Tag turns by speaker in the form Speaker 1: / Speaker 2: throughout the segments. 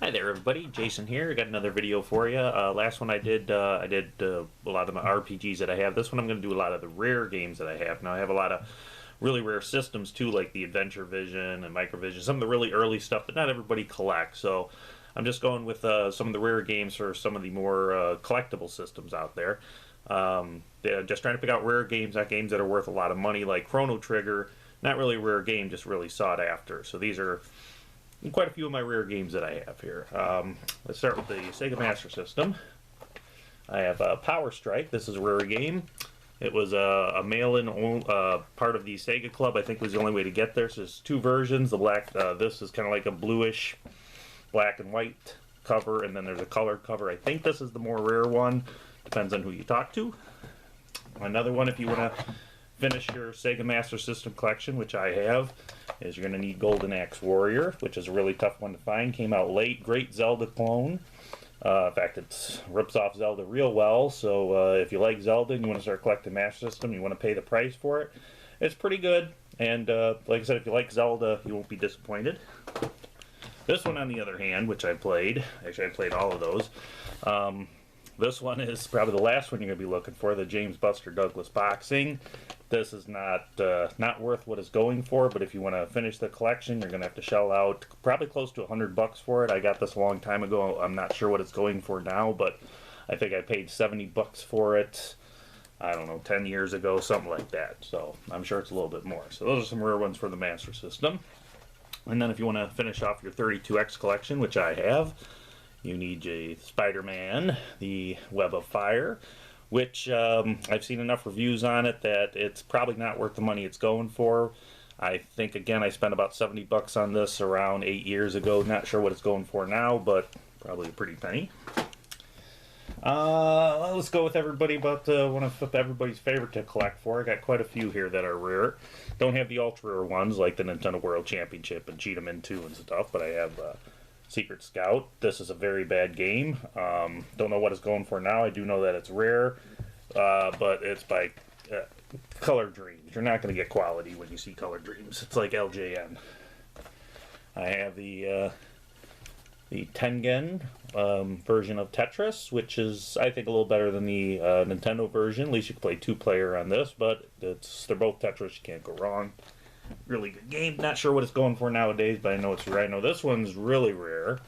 Speaker 1: Hi there, everybody. Jason here. I got another video for you. Last one I did a lot of my RPGs that I have. This one I'm going to do a lot of the rare games that I have. Now I have a lot of really rare systems too, like the Adventure Vision and Microvision, some of the really early stuff that not everybody collects. So I'm just going with some of the rare games for some of the more collectible systems out there. Just trying to pick out rare games, not games that are worth a lot of money, like Chrono Trigger. Not really a rare game, just really sought after. So these are quite a few of my rare games that I have here. Let's start with the Sega Master System. I have Power Strike. This is a rare game. It was a mail-in part of the Sega Club. I think was the only way to get there. So there's two versions. The black, this is kind of like a bluish black and white cover, and then there's a colored cover. I think this is the more rare one. Depends on who you talk to. Another one, if you want to finish your Sega Master System collection, which I have, is you're going to need Golden Axe Warrior, which is a really tough one to find. Came out late. Great Zelda clone. In fact, it rips off Zelda real well, so if you like Zelda and you want to start collecting Master System, you want to pay the price for it, it's pretty good. And like I said, if you like Zelda, you won't be disappointed. This one, on the other hand, which I played, actually I played all of those, this one is probably the last one you're going to be looking for, the James Buster Douglas Boxing. This is not worth what it's going for, but if you want to finish the collection, you're going to have to shell out probably close to $100 for it. I got this a long time ago. I'm not sure what it's going for now, but I think I paid $70 for it, I don't know, 10 years ago, something like that. So I'm sure it's a little bit more. So those are some rare ones for the Master System. And then if you want to finish off your 32X collection, which I have, you need a Spider-Man, the Web of Fire, which I've seen enough reviews on it that it's probably not worth the money it's going for. I think, again, I spent about $70 on this around 8 years ago. Not sure what it's going for now, but probably a pretty penny. Let's go with everybody about one of everybody's favorite to collect for. I got quite a few here that are rare. Don't have the ultra rare ones like the Nintendo World Championship and Cheetah 2 and stuff, but I have Secret Scout. This is a very bad game. Don't know what it's going for now. I do know that it's rare, but it's by Color Dreams. You're not going to get quality when you see Color Dreams. It's like LJN. I have the Tengen version of Tetris, which is, I think, a little better than the Nintendo version. At least you can play two-player on this, but they're both Tetris. You can't go wrong. Really good game. Not sure what it's going for nowadays, but I know it's rare. I know this one's really rare.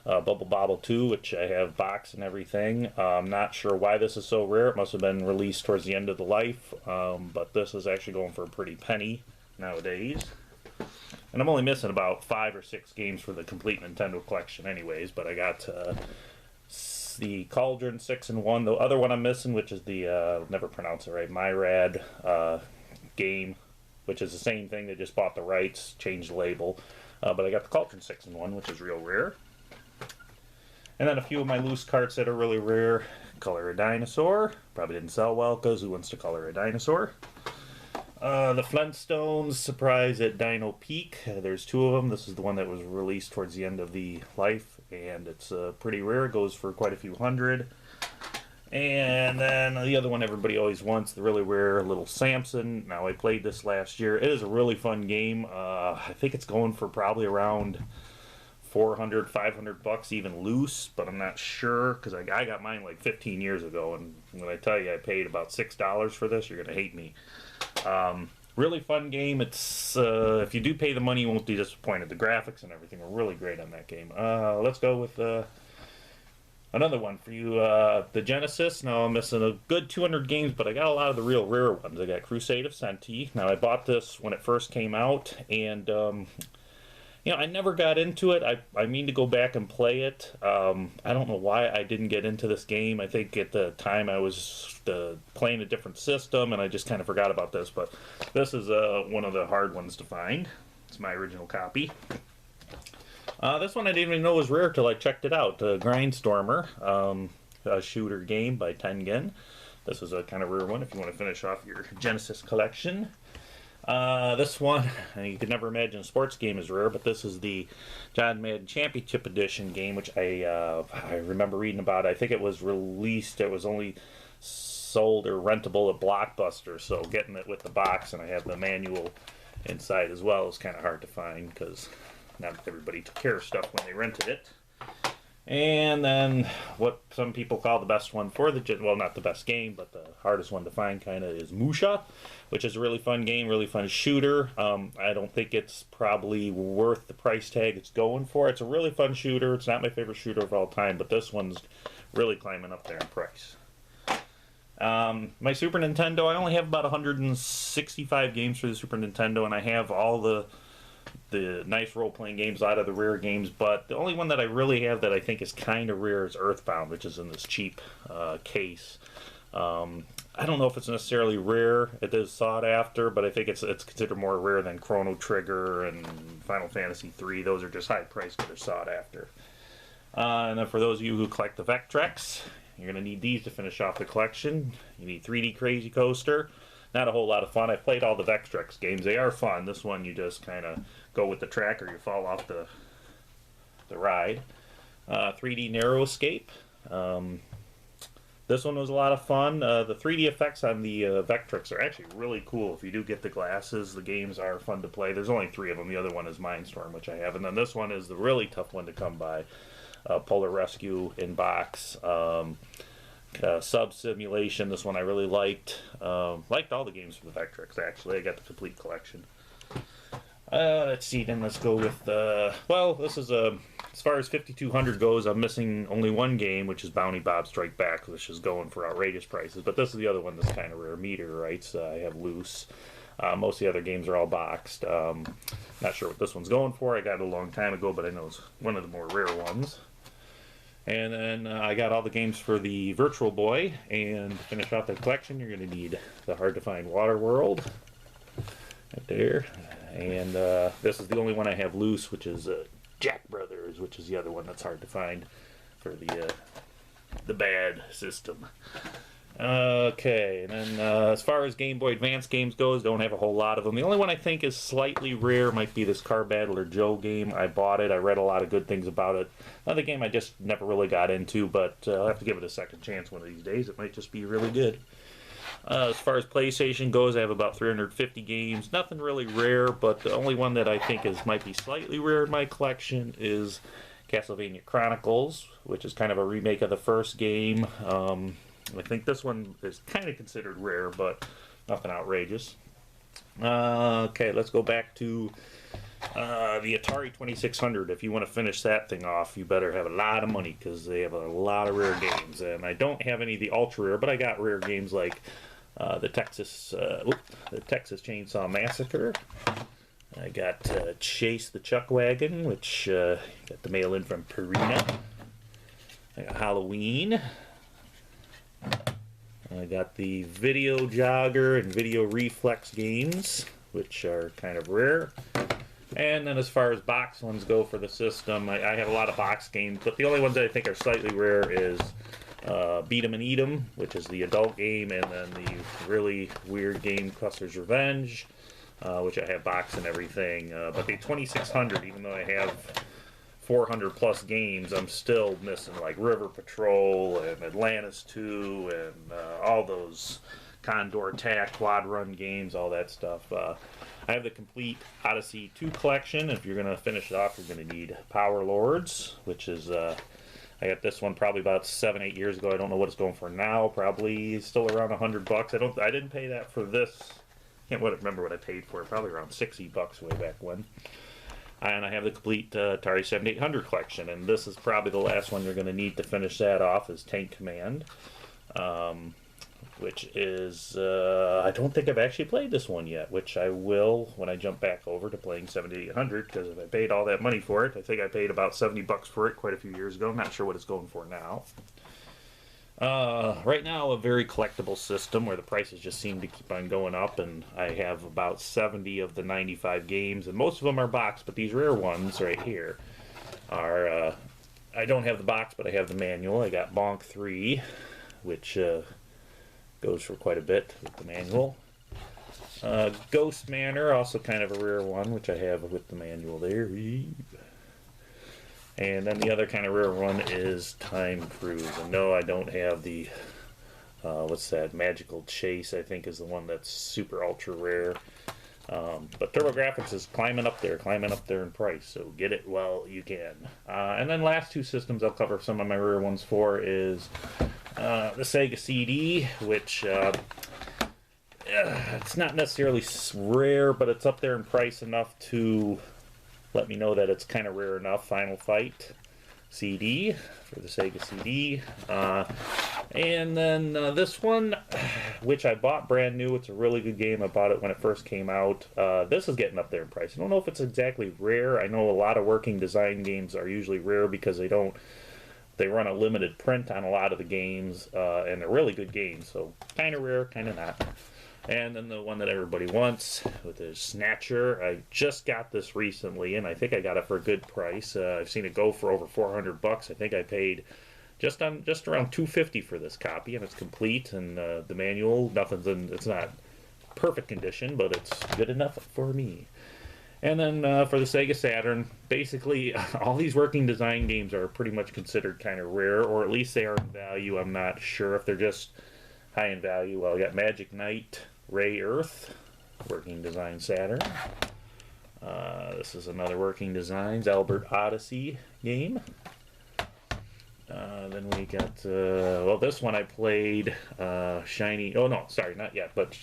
Speaker 1: Bubble Bobble 2, which I have box and everything. I'm not sure why this is so rare. It must have been released towards the end of the life, but this is actually going for a pretty penny nowadays. And I'm only missing about 5 or 6 games for the complete Nintendo collection anyways, but I got the Cauldron 6-in-1. The other one I'm missing, which is the, I'll never pronounce it right, Myrad game, which is the same thing. They just bought the rights, changed the label. But I got the Cauldron 6-in-1, which is real rare. And then a few of my loose carts that are really rare. Color a Dinosaur. Probably didn't sell well because who wants to color a dinosaur? The Flintstones Surprise at Dino Peak. There's 2 of them. This is the one that was released towards the end of the life, and it's pretty rare. It goes for quite a few hundred. And then the other one everybody always wants, the really rare Little Samson. Now, I played this last year. It is a really fun game. I think it's going for probably around $400, $500 even loose, but I'm not sure because I got mine like 15 years ago, and when I tell you I paid about $6 for this, you're going to hate me. Really fun game. It's if you do pay the money, you won't be disappointed. The graphics and everything are really great on that game. Let's go with another one for you, the Genesis. Now I'm missing a good 200 games, but I got a lot of the real rare ones. I got Crusade of Senti. Now I bought this when it first came out, and you know, I never got into it. I mean to go back and play it. I don't know why I didn't get into this game. I think at the time I was playing a different system, and I just kind of forgot about this. But this is one of the hard ones to find. It's my original copy. This one I didn't even know was rare till I checked it out. Grindstormer, a shooter game by Tengen. This is a kind of rare one if you want to finish off your Genesis collection. This one, you could never imagine a sports game is rare, but this is the John Madden Championship Edition game, which I remember reading about. I think it was released, it was only sold or rentable at Blockbuster, so getting it with the box, and I have the manual inside as well, is kind of hard to find because not everybody took care of stuff when they rented it. And then what some people call the best one for the, well, not the best game, but the hardest one to find kind of is Musha, which is a really fun game, really fun shooter. I don't think it's probably worth the price tag it's going for. It's a really fun shooter. It's not my favorite shooter of all time, but this one's really climbing up there in price. My Super Nintendo, I only have about 165 games for the Super Nintendo, and I have all the nice role-playing games out of the rare games, but the only one that I really have that I think is kind of rare is Earthbound, which is in this cheap case. I don't know if it's necessarily rare. It is sought after, but I think it's considered more rare than Chrono Trigger and Final Fantasy III. Those are just high priced, but they're sought after. And then for those of you who collect the Vectrex, you're going to need these to finish off the collection. You need 3D Crazy Coaster. Not a whole lot of fun. I played all the Vectrex games. They are fun. This one you just kind of go with the track or you fall off the ride. 3D Narrow Escape. This one was a lot of fun. The 3D effects on the Vectrex are actually really cool. If you do get the glasses, the games are fun to play. There's only 3 of them. The other one is Mindstorm, which I have. And then this one is the really tough one to come by. Polar Rescue in box. Sub Simulation, this one I really liked. Liked all the games from the Vectrex, actually. I got the complete collection. Let's see, then let's go with, well, this is, as far as 5200 goes, I'm missing only one game, which is Bounty Bob Strike Back, which is going for outrageous prices. But this is the other one that's kind of rare. Meteorites, I have loose. Most of the other games are all boxed. Not sure what this one's going for. I got it a long time ago, but I know it's one of the more rare ones. And then I got all the games for the Virtual Boy, and to finish off the collection, you're going to need the hard-to-find Water World, right there. And this is the only one I have loose, which is Jack Brothers, which is the other one that's hard to find for the bad system. Okay, and then as far as Game Boy Advance games goes, don't have a whole lot of them. The only one I think is slightly rare might be this Car Battler Joe game. I bought it. I read a lot of good things about it. Another game I just never really got into, but I'll have to give it a second chance one of these days. It might just be really good. As far as PlayStation goes, I have about 350 games. Nothing really rare, but the only one that I think might be slightly rare in my collection is Castlevania Chronicles, which is kind of a remake of the first game. I think this one is kind of considered rare, but nothing outrageous. Okay, let's go back to the Atari 2600. If you want to finish that thing off, you better have a lot of money because they have a lot of rare games. And I don't have any of the ultra rare, but I got rare games like the Texas Chainsaw Massacre. I got Chase the Chuck Wagon, which got the mail in from Purina. I got Halloween. I got the Video Jogger and Video Reflex games, which are kind of rare. And then as far as box ones go for the system, I have a lot of box games, but the only ones that I think are slightly rare is Beat 'em and Eat 'em, which is the adult game, and then the really weird game Custer's Revenge, which I have boxed and everything. But the 2600, even though I have 400 plus games, I'm still missing like River Patrol and Atlantis 2 and all those Condor Attack, Quad Run games, all that stuff. I have the complete Odyssey 2 collection. If you're going to finish it off, you're going to need Power Lords, which is, I got this one probably about 7-8 years ago. I don't know what it's going for now. Probably still around $100. I didn't pay that for this. Can't remember what I paid for it. Probably around $60 way back when. And I have the complete Atari 7800 collection, and this is probably the last one you're going to need to finish that off is Tank Command, which is, I don't think I've actually played this one yet, which I will when I jump back over to playing 7800, because if I paid all that money for it, I think I paid about $70 for it quite a few years ago. I'm not sure what it's going for now. Right now, a very collectible system where the prices just seem to keep on going up, and I have about 70 of the 95 games, and most of them are boxed, but these rare ones right here are, I don't have the box, but I have the manual. I got Bonk 3, which goes for quite a bit with the manual. Ghost Manor, also kind of a rare one, which I have with the manual there. And then the other kind of rare one is Time Cruise. And no, I don't have the, what's that, Magical Chase, I think is the one that's super ultra rare. But TurboGrafx is climbing up there in price, so get it while you can. And then last two systems I'll cover some of my rare ones for is the Sega CD, which it's not necessarily rare, but it's up there in price enough to let me know that it's kind of rare enough. Final Fight CD for the Sega CD. And then this one, which I bought brand new. It's a really good game. I bought it when it first came out. This is getting up there in price. I don't know if it's exactly rare. I know a lot of working design games are usually rare because they run a limited print on a lot of the games, and they're really good games. So kind of rare, kind of not. And then the one that everybody wants, with the Snatcher. I just got this recently, and I think I got it for a good price. I've seen it go for over $400. I think I paid just around $250 for this copy, and it's complete. And the manual, it's not perfect condition, but it's good enough for me. And then for the Sega Saturn, basically all these working design games are pretty much considered kind of rare, or at least they are in value. I'm not sure if they're just high in value. Well, I got Magic Knight, Ray Earth, working design Saturn. This is another working designs Albert Odyssey game. Then we got, well, this one I played, Shiny, oh no, sorry, not yet, but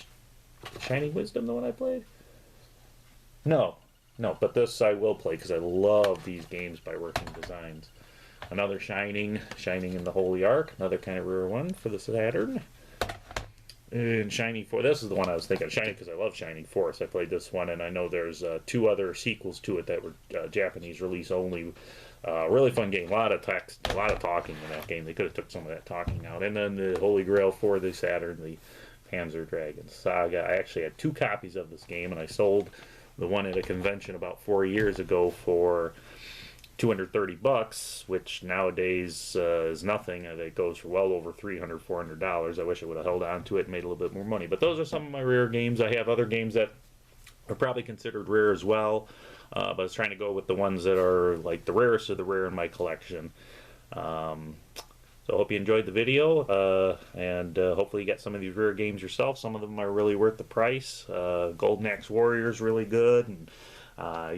Speaker 1: Shining Wisdom, the one I played? No, but this I will play because I love these games by working designs. Another Shining in the Holy Ark, another kind of rare one for the Saturn. And Shining Force, this is the one I was thinking of, Shining, because I love Shining Force. I played this one, and I know there's two other sequels to it that were Japanese release only. Really fun game, a lot of text, a lot of talking in that game. They could have took some of that talking out. And then the Holy Grail for the Saturn, the Panzer Dragoon Saga. I actually had 2 copies of this game, and I sold the one at a convention about 4 years ago for $230, which nowadays is nothing. It goes for well over $300, $400. I wish I would have held on to it and made a little bit more money. But those are some of my rare games. I have other games that are probably considered rare as well, but I was trying to go with the ones that are like the rarest of the rare in my collection. So I hope you enjoyed the video, and hopefully you get some of these rare games yourself. Some of them are really worth the price. Golden Axe Warrior is really good, and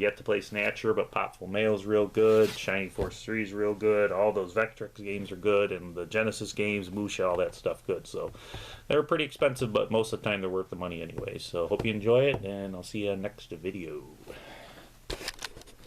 Speaker 1: yet to play Snatcher, but Popful Mail is real good. Shining Force 3 is real good. All those Vectrex games are good, and the Genesis games, Musha, all that stuff good. So they're pretty expensive, but most of the time they're worth the money anyway. So hope you enjoy it, and I'll see you next video.